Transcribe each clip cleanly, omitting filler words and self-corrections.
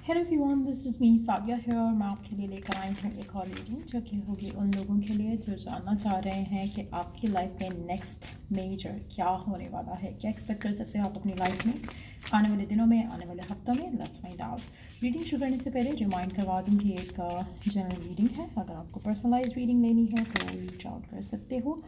Hello everyone, this is me Sadia है और मैं आपके लिए लेकर आई हूँ एक और रीडिंग जो कि होगी उन लोगों के लिए जो जानना चाह रहे हैं कि आपकी लाइफ में नेक्स्ट मेजर क्या होने वाला है, क्या एक्सपेक्ट कर सकते हैं आप अपनी लाइफ में आने वाले दिनों में, आने वाले हफ्तों में। Let's find out. रीडिंग शुरू करने से पहले रिमाइंड करवा दूँ कि एक जनरल रीडिंग है। अगर आपको पर्सनलाइज रीडिंग लेनी है तो रीच आउट कर सकते हो।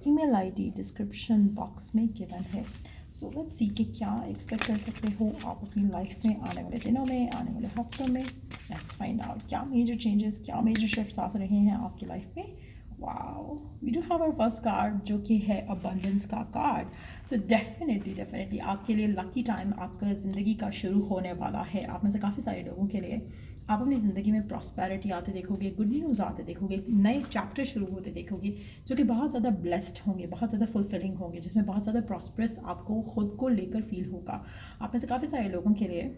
ईमेल आईडी डिस्क्रिप्शन बॉक्स में गिवन है। सो लेट्स सी कि क्या एक्सपेक्ट कर सकते हो आप अपनी लाइफ में आने वाले दिनों में, आने वाले हफ्तों में। लेट्स फाइंड आउट क्या मेजर चेंजेस, क्या मेजर शिफ्ट्स आ रहे हैं आपकी लाइफ में। Wow, we do have our first card जो कि है अबंडेंस का कार्ड। सो डेफिनेटली आपके लिए लकी टाइम आपका ज़िंदगी का शुरू होने वाला है। आप में से काफ़ी सारे लोगों के लिए आप अपनी ज़िंदगी में प्रॉस्पेरिटी आते देखोगे, गुड न्यूज़ आते देखोगे, नए चैप्टर शुरू होते देखोगे जो कि बहुत ज़्यादा ब्लेस्ड होंगे, बहुत ज़्यादा फुलफिलिंग होंगे, जिसमें बहुत ज़्यादा प्रॉस्परस आपको खुद को लेकर फील होगा। आप में से काफ़ी सारे लोगों के लिए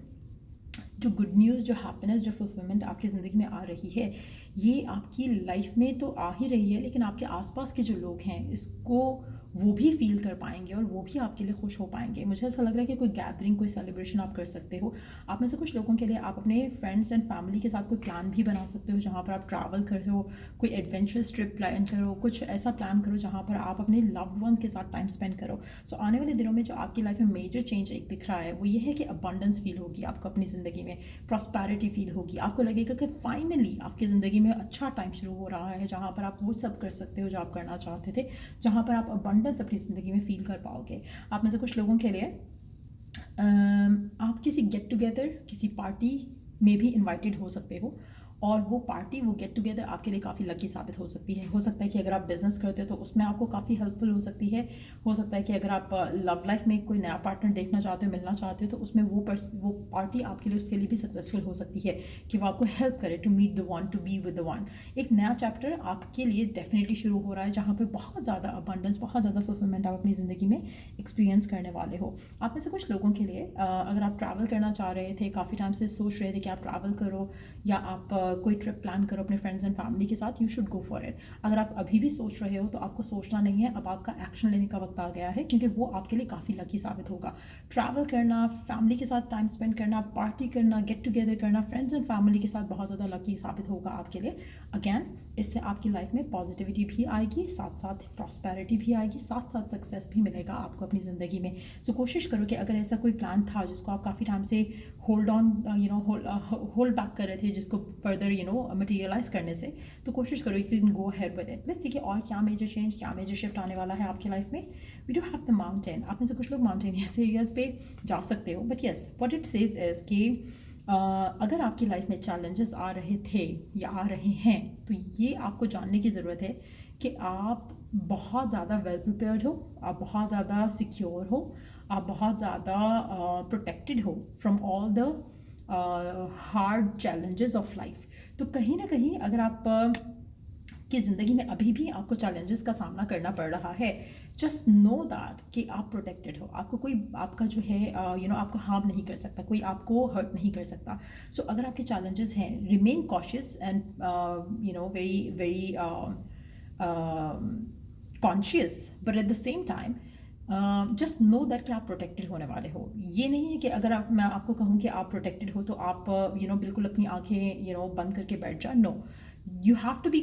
जो गुड न्यूज़, जो हैप्पीनेस, जो फुलफिलमेंट आपकी ज़िंदगी में आ रही है, ये आपकी लाइफ में तो आ ही रही है, लेकिन आपके आसपास के जो लोग हैं इसको वो भी फील कर पाएंगे और वो भी आपके लिए खुश हो पाएंगे। मुझे ऐसा लग रहा है कि कोई गैदरिंग, कोई सेलिब्रेशन आप कर सकते हो। आप में से कुछ लोगों के लिए आप अपने फ्रेंड्स एंड फैमिली के साथ कोई प्लान भी बना सकते हो जहाँ पर आप ट्रैवल करो, कोई एडवेंचरस ट्रिप प्लान करो, कुछ ऐसा प्लान करो जहाँ पर आप अपने लव्ड वंस के साथ टाइम स्पेंड करो। सो आने वाले दिनों में जो आपकी लाइफ में मेजर चेंज एक दिख रहा है वो ये है कि अबंडेंस फील होगी आपको अपनी ज़िंदगी में, प्रॉस्पेरिटी फील होगी। आपको लगेगा कि फाइनली आपकी ज़िंदगी में अच्छा टाइम शुरू हो रहा है जहाँ पर आप वो सब कर सकते हो जो आप करना चाहते थे, जहाँ पर आप अबंडेंस अपनी ज़िंदगी में फील कर पाओगे। आप में से कुछ लोगों के लिए आप किसी गेट टुगेदर, किसी पार्टी में भी इनवाइटेड हो सकते हो और वो पार्टी, वो गेट टुगेदर आपके लिए काफ़ी लकी साबित हो सकती है। हो सकता है कि अगर आप बिज़नेस करते हो तो उसमें आपको काफ़ी हेल्पफुल हो सकती है। हो सकता है कि अगर आप लव लाइफ में कोई नया पार्टनर देखना चाहते हो, मिलना चाहते हो, तो उसमें वो पार्टी आपके लिए, उसके लिए भी सक्सेसफुल हो सकती है कि वो आपको हेल्प करे to meet the one, to be with the one. एक नया चैप्टर आपके लिए डेफिनेटली शुरू हो रहा है जहाँ पर बहुत ज़्यादा अबंडेंस, बहुत ज़्यादा फुलफिलमेंट आप अपनी ज़िंदगी में एक्सपीरियंस करने वाले हो। आप में से कुछ लोगों के लिए अगर आप ट्रैवल करना चाह रहे थे, काफ़ी टाइम से सोच रहे थे कि आप ट्रैवल करो या आप कोई ट्रिप प्लान करो अपने फ्रेंड्स एंड फैमिली के साथ, you should go for it. अगर आप अभी भी सोच रहे हो तो आपको सोचना नहीं है, अब आपका एक्शन लेने का वक्त आ गया है, क्योंकि वो आपके लिए काफ़ी लकी साबित होगा। ट्रैवल करना, फैमिली के साथ टाइम स्पेंड करना, पार्टी करना, गेट टुगेदर करना फ्रेंड्स एंड फैमिली के साथ बहुत ज़्यादा लकी साबित होगा आपके लिए। अगैन, इससे आपकी लाइफ में पॉजिटिविटी भी आएगी, साथ साथ प्रॉस्पेरिटी भी आएगी, साथ साथ सक्सेस भी मिलेगा आपको अपनी ज़िंदगी में। सो कोशिश करो कि अगर ऐसा कोई प्लान था जिसको आप काफ़ी टाइम से होल्ड ऑन, होल्ड बैक कर रहे थे, जिसको फर्दर मटेरियलाइज करने से, तो कोशिश करो कि you can go ahead with it. Let's see कि और क्या मेजर चेंज, क्या मेजर शिफ्ट आने वाला है आपकी लाइफ में। We do have the mountain. आप में से कुछ लोग माउंटेनियस एरियाज पे जा सकते हो, but yes, what it says is कि अगर आपकी लाइफ में चैलेंजेस आ रहे थे या आ रहे हैं तो ये आपको जानने की ज़रूरत है कि आप बहुत ज़्यादा वेल प्रिपेयर्ड हो, आप बहुत ज़्यादा सिक्योर हो, आप बहुत ज़्यादा प्रोटेक्टेड हो from all the hard challenges of life. तो कहीं ना कहीं अगर आप कि ज़िंदगी में अभी भी आपको चैलेंजेस का सामना करना पड़ रहा है, जस्ट नो दैट कि आप प्रोटेक्टेड हो। आपको कोई आपका जो है आपको हार्म नहीं कर सकता, कोई आपको हर्ट नहीं कर सकता। सो अगर आपके चैलेंजेस हैं, remain cautious and very very conscious, but at the same time just know that कि आप प्रोटेक्टेड होने वाले हो। ये नहीं है कि अगर मैं आपको कहूँ कि आप प्रोटेक्टेड हो तो आप बिल्कुल अपनी आंखें बंद करके बैठ जाओ। No, you have to be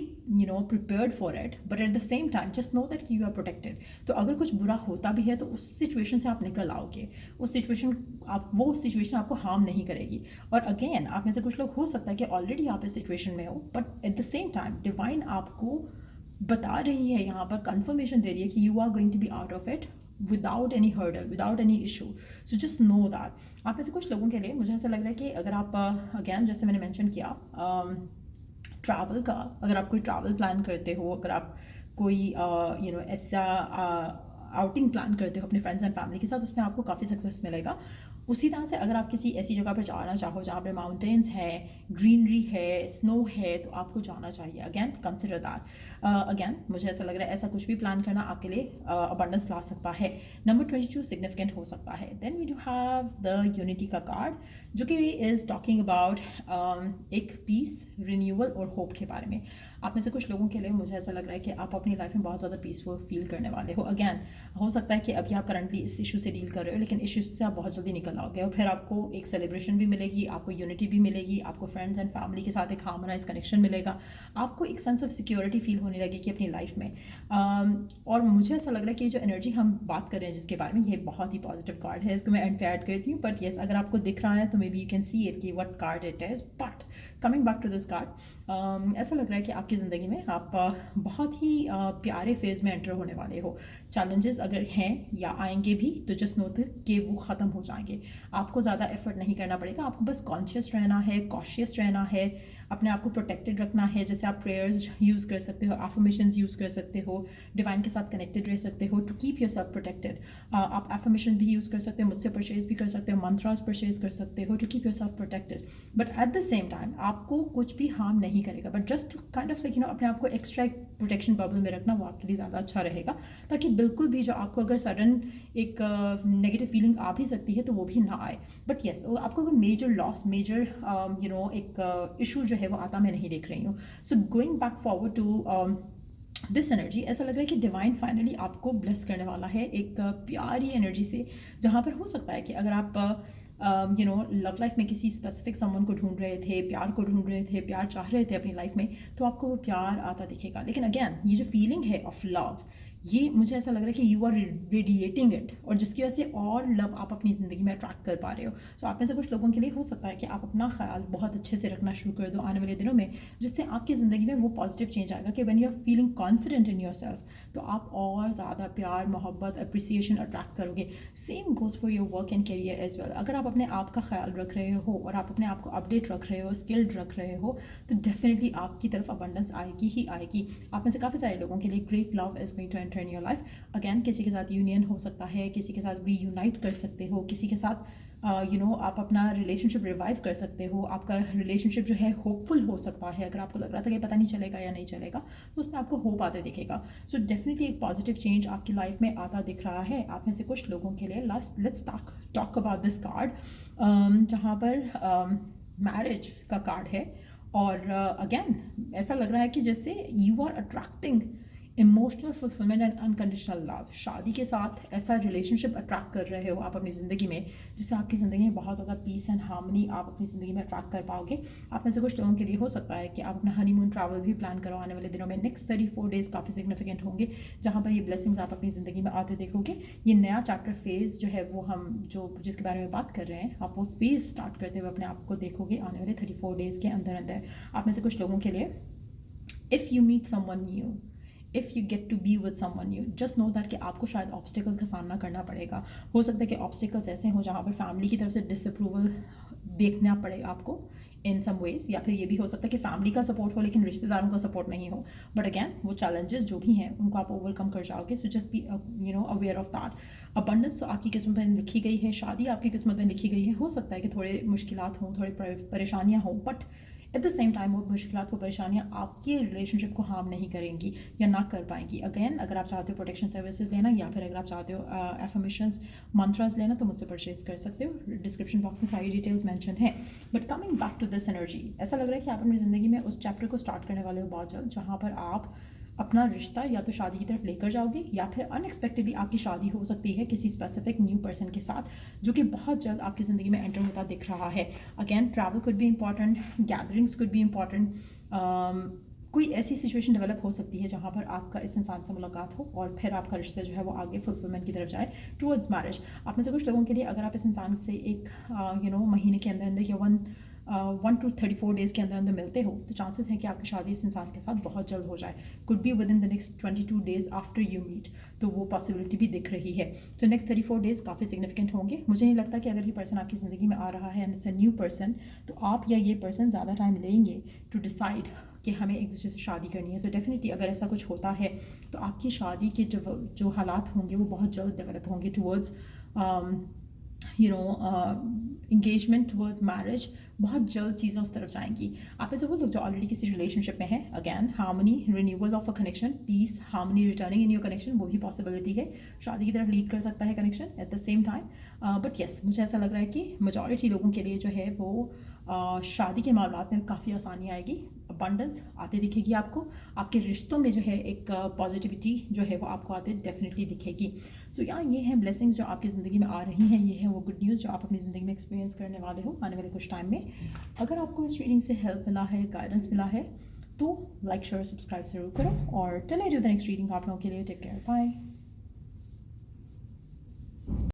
prepared for it, but at the same time just know that you are protected. तो अगर कुछ बुरा होता भी है तो उस सिचुएशन से आप निकल आओगे, वो सिचुएशन आपको हार्म नहीं करेगी। और अगेन, आप में से कुछ लोग हो सकता है कि ऑलरेडी आप इस सिचुएशन में हो, but at the same time divine आपको बता रही है, यहाँ पर कंफर्मेशन दे रही है कि you are going to be out of it without any hurdle, without any issue. So just know that. आप में से कुछ लोगों के लिए मुझे ऐसा लग रहा है कि अगर आप अगेन जैसे मैंने मेंशन किया, ट्रैवल का, अगर आप कोई ट्रैवल प्लान करते हो, अगर आप कोई ऐसा आउटिंग प्लान करते हो अपने फ्रेंड्स एंड फैमिली के साथ, उसमें आपको काफ़ी सक्सेस मिलेगा। उसी तरह से अगर आप किसी ऐसी जगह पर जाना चाहो जहाँ पर माउंटेन्स है, ग्रीनरी है, स्नो है, तो आपको जाना चाहिए। Again consider that. अगैन मुझे ऐसा लग रहा है ऐसा कुछ भी प्लान करना आपके लिए अबंडेंस ला सकता है। नंबर 22 सिग्निफिकेंट हो सकता है। Then we do have the unity का कार्ड जो कि इज़ टॉकिंग अबाउट एक पीस, रिन्यूअल और होप के बारे में। आप में से कुछ लोगों के लिए मुझे ऐसा लग रहा है कि आप अपनी लाइफ में बहुत ज़्यादा पीसफुल फील करने वाले हो। अगैन हो सकता है कि अभी आप करंटली इस इशू से डील कर रहे हो, लेकिन इस इशू से आप बहुत जल्दी निकल आओगे और फिर आपको एक सेलिब्रेशन भी मिलेगी, आपको यूनिटी भी मिलेगी, आपको फ्रेंड्स एंड फैमिली के साथ एक हार्मोनाइज कनेक्शन मिलेगा, आपको एक सेंस ऑफ सिक्योरिटी फील होने लगेगी अपनी लाइफ में। और मुझे ऐसा लग रहा है कि जो एनर्जी हम बात कर रहे हैं जिसके बारे में, ये बहुत ही पॉजिटिव कार्ड है, इसको मैं एंड पे ऐड करती हूँ। बट येस, अगर आपको दिख रहा है तो may be you can see it कि what card it is. But coming back to this card, ऐसा लग रहा है कि आपकी ज़िंदगी में आप बहुत ही प्यारे फेज़ में एंटर होने वाले हो। चैलेंजेस अगर हैं या आएंगे भी तो जस्ट नो कि वो ख़त्म हो जाएंगे। आपको ज़्यादा एफर्ट नहीं करना पड़ेगा, आपको बस कॉन्शियस रहना है, कॉशियस रहना है, अपने आप को प्रोटेक्टेड रखना है। जैसे आप प्रेयर्स यूज़ कर सकते हो, एफर्मेशंस यूज़ कर सकते हो, डिवाइन के साथ कनेक्टेड रह सकते हो to keep yourself protected. आप एफर्मेशन भी यूज़ कर सकते हो, मुझसे परचेज भी कर सकते हो, मंत्रास परचेज कर सकते हो to keep yourself protected. But at the same time आपको कुछ भी हार्म नहीं करेगा, but just to kind of like अपने आप को एक्स्ट्रा प्रोटेक्शन बबल में रखना वो आपके लिए ज़्यादा अच्छा रहेगा, ताकि बिल्कुल भी जो आपको अगर सडन एक नेगेटिव फीलिंग आ भी सकती है तो वो भी ना आए। बट येस, आपको अगर मेजर लॉस, मेजर एक इशू जो है वो आता मैं नहीं देख रही हूँ। So going back forward to this energy, ऐसा लग रहा है कि डिवाइन फाइनली आपको ब्लेस करने वाला है एक प्यारी एनर्जी से, जहाँ पर हो सकता है कि अगर आप लव लाइफ में किसी स्पेसिफिक समवन को ढूंढ रहे थे, प्यार को ढूंढ रहे थे, प्यार चाह रहे थे अपनी लाइफ में, तो आपको वो प्यार आता दिखेगा। लेकिन अगेन ये जो फीलिंग है ऑफ लव, ये मुझे ऐसा लग रहा है कि यू आर रेडिएटिंग इट, और जिसकी वजह से और लव आप अपनी ज़िंदगी में अट्रैक्ट कर पा रहे हो। सो आप में से कुछ लोगों के लिए हो सकता है कि आप अपना ख्याल बहुत अच्छे से रखना शुरू कर दो आने वाले दिनों में, जिससे आपकी ज़िंदगी में वो पॉजिटिव चेंज आएगा कि when you are feeling confident in yourself, तो आप और ज़्यादा प्यार, मोहब्बत, अप्रिसिएशन अट्रैक्ट करोगे। Same goes for your work and career as well. अगर आप अपने आप का ख्याल रख रहे हो और आप अपने आप को अपडेट रख रहे हो, स्किल्ड रख रहे हो, तो डेफिनेटली आपकी तरफ अबंडेंस आएगी ही आएगी। आप में से काफ़ी सारे लोगों के लिए great love is going to enter in your life. Again किसी के साथ यूनियन हो सकता है, किसी के साथ रीयूनाइट कर सकते हो, किसी के साथ आप अपना रिलेशनशिप रिवाइव कर सकते हो। आपका रिलेशनशिप जो है होपफुल हो सकता है। अगर आपको लग रहा था कि पता नहीं चलेगा या नहीं चलेगा, तो उसमें आपको होप आते दिखेगा। सो डेफिनेटली एक पॉजिटिव चेंज आपकी लाइफ में आता दिख रहा है। आप में से कुछ लोगों के लिए let's talk about this card, जहाँ पर मैरिज का कार्ड है। और अगेन ऐसा लग रहा है कि जैसे you are attracting emotional fulfilment and unconditional love. शादी के साथ ऐसा रिलेशनशिप अट्रैक्ट कर रहे हो आप अपनी ज़िंदगी में, जिससे आपकी ज़िंदगी में बहुत ज़्यादा पीस एंड हार्मनी आप अपनी ज़िंदगी में अट्रैक्ट कर पाओगे। आप में से कुछ लोगों के लिए हो सकता है कि आप अपना हनीमून ट्रैवल भी प्लान करो आने वाले दिनों में। नेक्स्ट 34 डेज काफ़ी सिग्निफिकेंट होंगे, जहाँ पर ये ब्लेसिंग्स आप अपनी ज़िंदगी में आते देखोगे। ये नया चैप्टर फेज़ जो है वो हम जिसके बारे में बात कर रहे हैं, आप वो फेज़ स्टार्ट करते हुए अपने आप को देखोगे आने वाले 34 डेज़ के अंदर अंदर। आप में से कुछ लोगों के लिए, if you meet someone new, if you get to be with someone new, just know that कि आपको शायद ऑब्स्टिकल्स का सामना करना पड़ेगा। हो सकता है कि ऑब्स्टिकल्स ऐसे हों जहाँ पर फैमिली की तरफ से डिसअप्रूवल देखना पड़े आपको इन सम वेज, या फिर ये भी हो सकता है कि फैमिली का सपोर्ट हो लेकिन रिश्तेदारों का सपोर्ट नहीं हो। बट अगैन वो चैलेंजेस जो भी हैं उनको आप ओवरकम कर जाओगे। So just be aware of that. Abundance तो आपकी किस्मत में लिखी गई है, शादी आपकी किस्मत में लिखी गई है। हो सकता है कि थोड़े मुश्किलात हों, थोड़ी परेशानियाँ हों, but at the same time वो मुश्किलात, वो परेशानियाँ आपके रिलेशनशिप को हार्म नहीं करेंगी या ना कर पाएंगी। अगेन अगर आप चाहते हो प्रोटेक्शन सर्विसेज लेना, या फिर अगर आप चाहते हो एफर्मेशंस, मंत्रास लेना, तो मुझसे परचेज कर सकते हो। डिस्क्रिप्शन बॉक्स में सारी डिटेल्स मेंशन है। But coming back to this energy, ऐसा लग रहा है कि आप अपनी ज़िंदगी में उस चैप्टर को स्टार्ट करने वाले हो बहुत जल्द, जहाँ पर आप अपना रिश्ता या तो शादी की तरफ लेकर जाओगे, या फिर अनएक्सपेक्टेडली आपकी शादी हो सकती है किसी स्पेसिफिक न्यू पर्सन के साथ, जो कि बहुत जल्द आपकी ज़िंदगी में एंटर होता दिख रहा है। Again travel could be important, gatherings could be important. कोई ऐसी सिचुएशन डेवलप हो सकती है जहाँ पर आपका इस इंसान से मुलाकात हो और फिर आपका रिश्ता जो है वो आगे फुलफिलमेंट की तरफ जाए टूवर्ड्स मैरिज। आप में से कुछ लोगों के लिए, अगर आप इस इंसान से एक महीने के अंदर अंदर या 1 to 34 डेज़ के अंदर अंदर मिलते हो, तो चांसेस हैं कि आपकी शादी इस इंसान के साथ बहुत जल्द हो जाए। Could be within the next 22 days after you meet, तो वो पॉसिबिलिटी भी दिख रही है। तो नेक्स्ट 34 डेज़ काफ़ी सिग्निफिकेंट होंगे। मुझे नहीं लगता कि अगर ये पर्सन आपकी ज़िंदगी में आ रहा है and it's a new person, तो आप या ये पर्सन ज़्यादा टाइम लेंगे टू डिसाइड कि हमें एक दूसरे से शादी करनी है। तो डेफिनेटली अगर ऐसा कुछ होता है तो आपकी शादी के जो हालात होंगे वो बहुत जल्द डेवलप होंगे टूवर्ड्स इंगेजमेंट, टूवर्ड्स मैरिज। बहुत जल्द चीज़ें उस तरफ जाएंगी। आप ऐसे वो लोग जो ऑलरेडी किसी रिलेशनशिप में हैं, again harmony, renewal of a connection, peace, harmony returning in your connection, वो भी पॉसिबिलिटी है। शादी की तरफ लीड कर सकता है connection eight the same time. But yes, मुझे ऐसा लग रहा है कि मेजॉरिटी लोगों के लिए जो है वो शादी के मामलों में काफ़ी आसानी आएगी। अबंडेंस आते दिखेगी आपको। आपके रिश्तों में जो है एक पॉजिटिविटी जो है वो आपको आते डेफिनेटली दिखेगी। सो या ये हैं ब्लेसिंग्स जो आपकी ज़िंदगी में आ रही हैं, ये है वो गुड न्यूज़ जो आप अपनी ज़िंदगी में एक्सपीरियंस करने वाले हो आने वाले कुछ टाइम में। अगर आपको इस रीडिंग से हेल्प मिला है, गाइडेंस मिला है, तो लाइक शेयर सब्सक्राइब ज़रूर करो। और till I do the next reading आप लोगों के लिए टेक केयर, बाय।